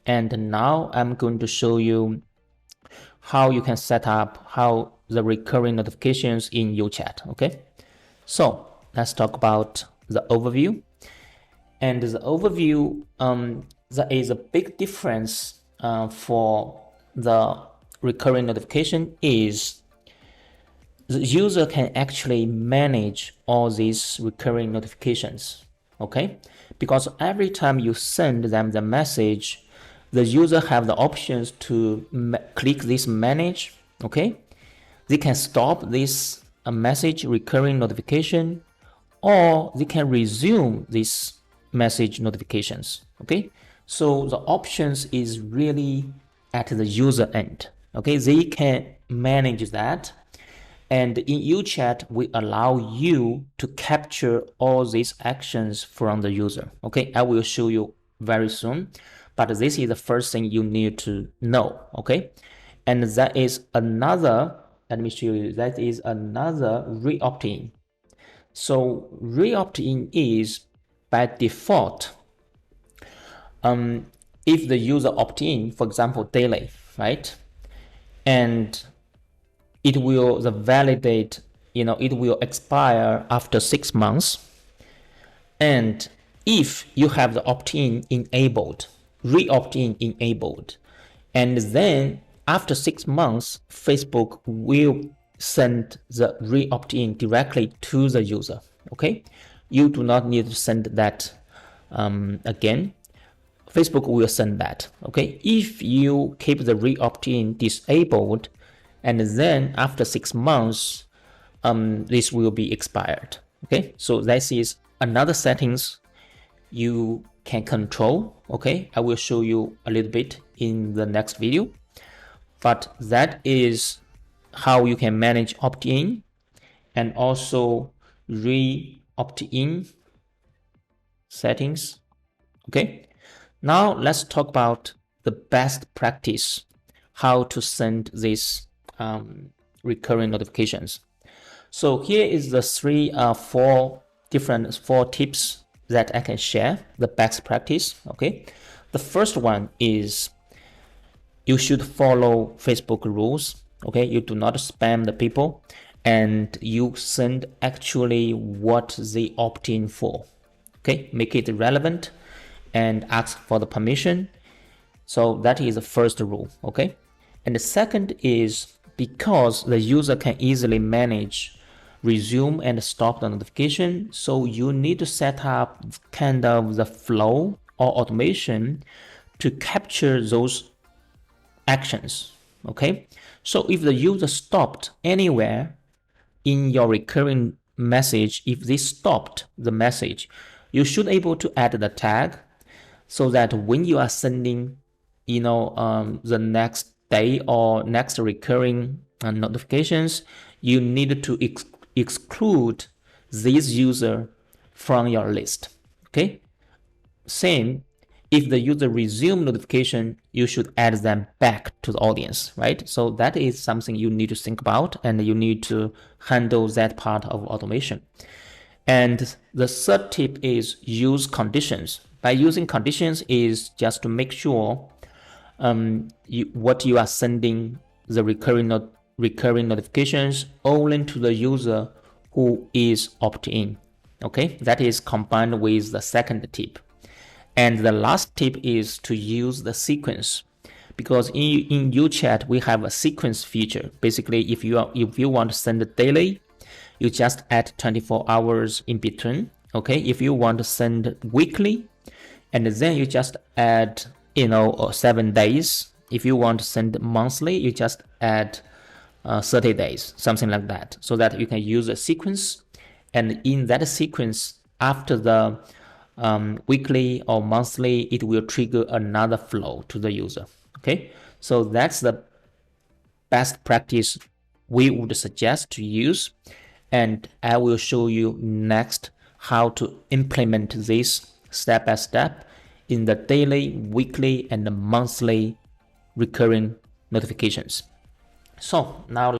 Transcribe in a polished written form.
And now I'm going to show you how you can set up how the recurring notifications in UChat. Okay, so let's talk about the overview. And the overview, there is a big difference for the recurring notification is the user can actually manage all these recurring notifications. Okay, because every time you send them the message, the user have the options to click this manage. Okay, they can stop this message recurring notification, or they can resume this message notifications. Okay, so the options is really at the user end. Okay, they can manage that. And in UChat, we allow you to capture all these actions from the user. Okay, I will show you very soon, but this is the first thing you need to know. Okay, and that is another, let me show you, that is another re-opt-in. So re-opt-in is by default, if the user opt-in, for example, daily, right? And it will validate, it will expire after 6 months. And if you have the opt-in enabled, re-opt-in enabled, and then after 6 months, Facebook will send the re-opt-in directly to the user. Okay, you do not need to send that again. Facebook will send that. Okay, if you keep the re-opt-in disabled, and then after 6 months, this will be expired. Okay, so this is another settings you can control. Okay, I will show you a little bit in the next video, but that is how you can manage opt-in and also re-opt-in settings. Okay, now let's talk about the best practice, how to send these recurring notifications. So here is the four tips that I can share, the best practice. Okay, the first one is you should follow Facebook rules. Okay, you do not spam the people, and you send actually what they opt in for. Okay, make it relevant and ask for the permission. So that is the first rule. Okay, and the second is because the user can easily manage resume and stop the notification, so you need to set up kind of the flow or automation to capture those actions. Okay, so if the user stopped anywhere in your recurring message, if they stopped the message, you should able to add the tag so that when you are sending the next day or next recurring notifications, you need to exclude this user from your list. Okay, same, if the user resume notification, you should add them back to the audience, right? So that is something you need to think about, and you need to handle that part of automation. And the third tip is use conditions. By using conditions is just to make sure what you are sending the recurring notifications only to the user who is opt-in. Okay, that is combined with the second tip. And the last tip is to use the sequence, because in UChat we have a sequence feature. Basically, if you want to send it daily, you just add 24 hours in between. Okay, if you want to send weekly, and then you just add 7 days. If you want to send monthly, you just add 30 days, something like that, so that you can use a sequence. And in that sequence, after the weekly or monthly, it will trigger another flow to the user. Okay, so that's the best practice we would suggest to use, and I will show you next how to implement this step by step in the daily, weekly, and the monthly recurring notifications. So now